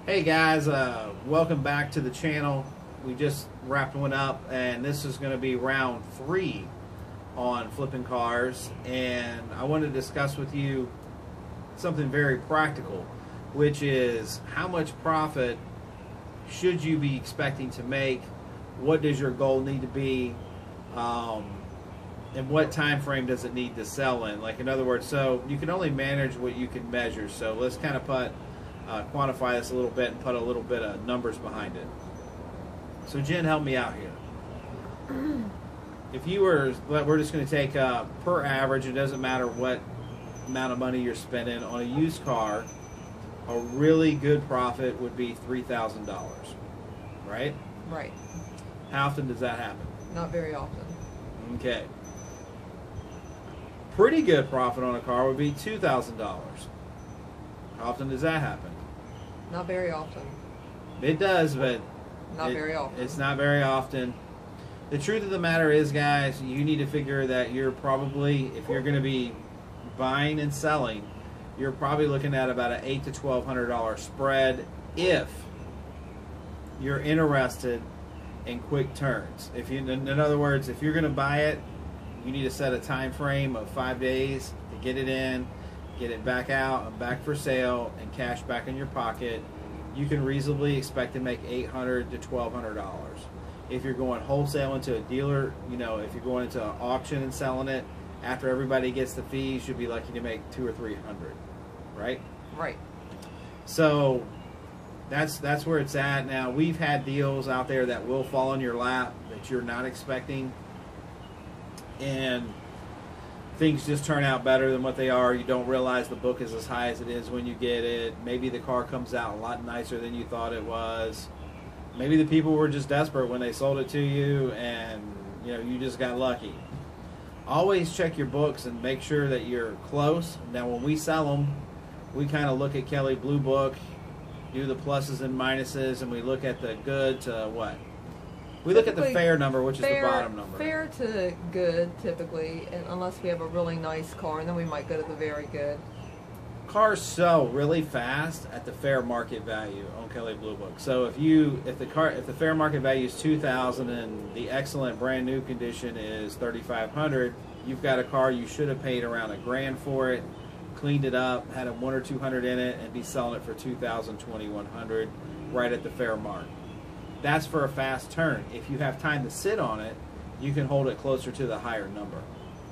Hey guys, welcome back to the channel. We just wrapped one up, and this is going to be round 3 on flipping cars, and I want to discuss with you something very practical, which is how much profit should you be expecting to make, what does your goal need to be, and what time frame does it need to sell in. Like, in other words, so you can only manage what you can measure. So let's kind of quantify this a little bit and put a little bit of numbers behind it. So Jen, help me out here. If you were, we're just going to take per average, it doesn't matter what amount of money you're spending on a used car, a really good profit would be $3,000, right? Right. How often does that happen? Not very often. Okay. Pretty good profit on a car would be $2,000. How often does that happen? Not very often. It does, but Not very often. It's not very often. The truth of the matter is, guys, you need to figure that you're probably, if you're going to be buying and selling, you're probably looking at about an $800 to $1,200 spread if you're interested in quick turns. If you, in other words, if you're going to buy it, you need to set a time frame of 5 days to get it in, get it back out and back for sale, and cash back in your pocket. You can reasonably expect to make $800 to $1,200. If you're going wholesale into a dealer, you know, if you're going into an auction and selling it, after everybody gets the fees, you'll be lucky to make $200 or $300, right? Right. So that's where it's at. Now, we've had deals out there that will fall in your lap that you're not expecting, and things just turn out better than what they are. You don't realize the book is as high as it is when you get it. Maybe the car comes out a lot nicer than you thought it was. Maybe the people were just desperate when they sold it to you, and you know, you just got lucky. Always check your books and make sure that you're close. Now, when we sell them, we kind of look at Kelley Blue Book, do the pluses and minuses, and we look at the good to what? We look at the fair number, which is the bottom number. Fair to good, typically, and unless we have a really nice car, and then we might go to the very good. Cars sell really fast at the fair market value on Kelley Blue Book. So if the fair market value is $2,000 and the excellent brand new condition is $3,500, you've got a car you should have paid around $1,000 for it, cleaned it up, had a 100 or 200 in it, and be selling it for $2,000, $2,100 right at the fair mark. That's for a fast turn. If you have time to sit on it, you can hold it closer to the higher number.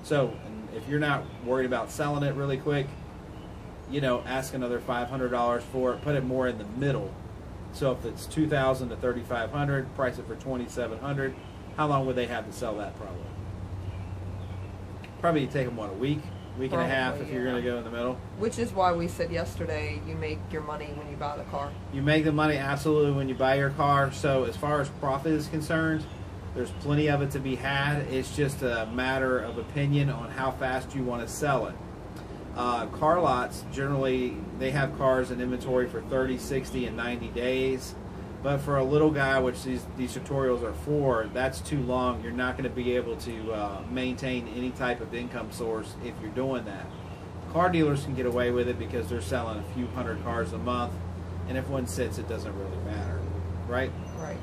So if you're not worried about selling it really quick, you know, ask another $500 for it. Put it more in the middle. So if it's $2,000 to $3,500, price it for $2,700. How long would they have to sell that? Probably take them, what, a week and a half if you're going to go in the middle. Which is why we said yesterday, you make your money when you buy the car. You make the money absolutely when you buy your car. So as far as profit is concerned, there's plenty of it to be had. It's just a matter of opinion on how fast you want to sell it. Car lots, generally, they have cars in inventory for 30, 60, and 90 days. But for a little guy, which these tutorials are for, that's too long. You're not going to be able to maintain any type of income source if you're doing that. Car dealers can get away with it because they're selling a few hundred cars a month, and if one sits, it doesn't really matter, right? Right.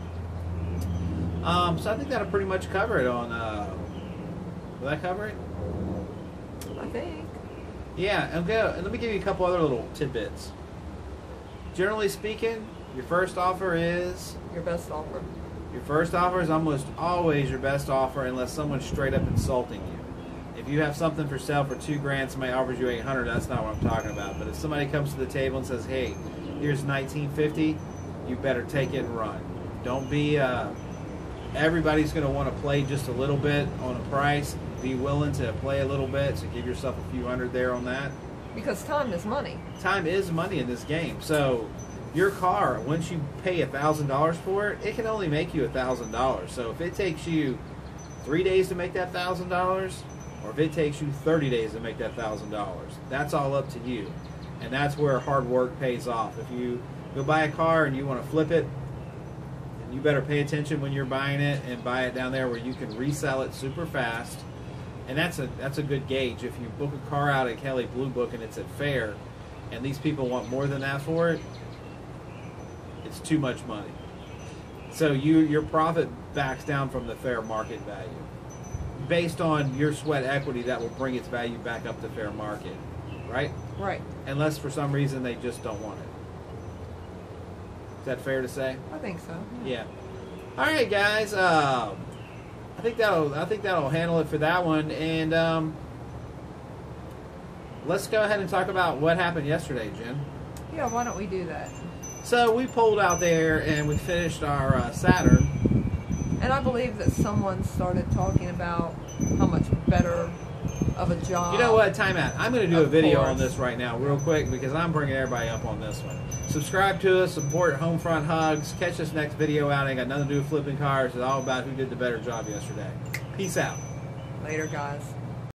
So I think that'll pretty much cover it on, will that cover it? I think. Yeah, and let me give you a couple other little tidbits. Generally speaking, your first offer is... Your best offer. Your first offer is almost always your best offer unless someone's straight up insulting you. If you have something for sale for $2,000, somebody offers you $800, that's not what I'm talking about. But if somebody comes to the table and says, hey, here's $1,950, you better take it and run. Don't be... everybody's going to want to play just a little bit on a price. Be willing to play a little bit, so give yourself a few hundred there on that. Because time is money. Time is money in this game. So your car, once you pay $1,000 for it, it can only make you $1,000. So if it takes you 3 days to make that $1,000, or if it takes you 30 days to make that $1,000, that's all up to you. And that's where hard work pays off. If you go buy a car and you want to flip it, you better pay attention when you're buying it and buy it down there where you can resell it super fast. And that's a good gauge. If you book a car out at Kelley Blue Book and it's at fair, and these people want more than that for it, it's too much money. So your profit backs down from the fair market value. Based on your sweat equity, that will bring its value back up to fair market, right? Right. Unless for some reason they just don't want it. Is that fair to say? I think so. Yeah. All right, guys. I think that'll handle it for that one. And let's go ahead and talk about what happened yesterday, Jen. Yeah. Why don't we do that? So we pulled out there and we finished our Saturn. And I believe that someone started talking about how much better of a job. You know what? Time out. I'm going to do a Of video course. on this right now real quick because I'm bringing everybody up on this one. Subscribe to us. Support Homefront Hugs. Catch us next video out. Ain't got nothing to do with flipping cars. It's all about who did the better job yesterday. Peace out. Later, guys.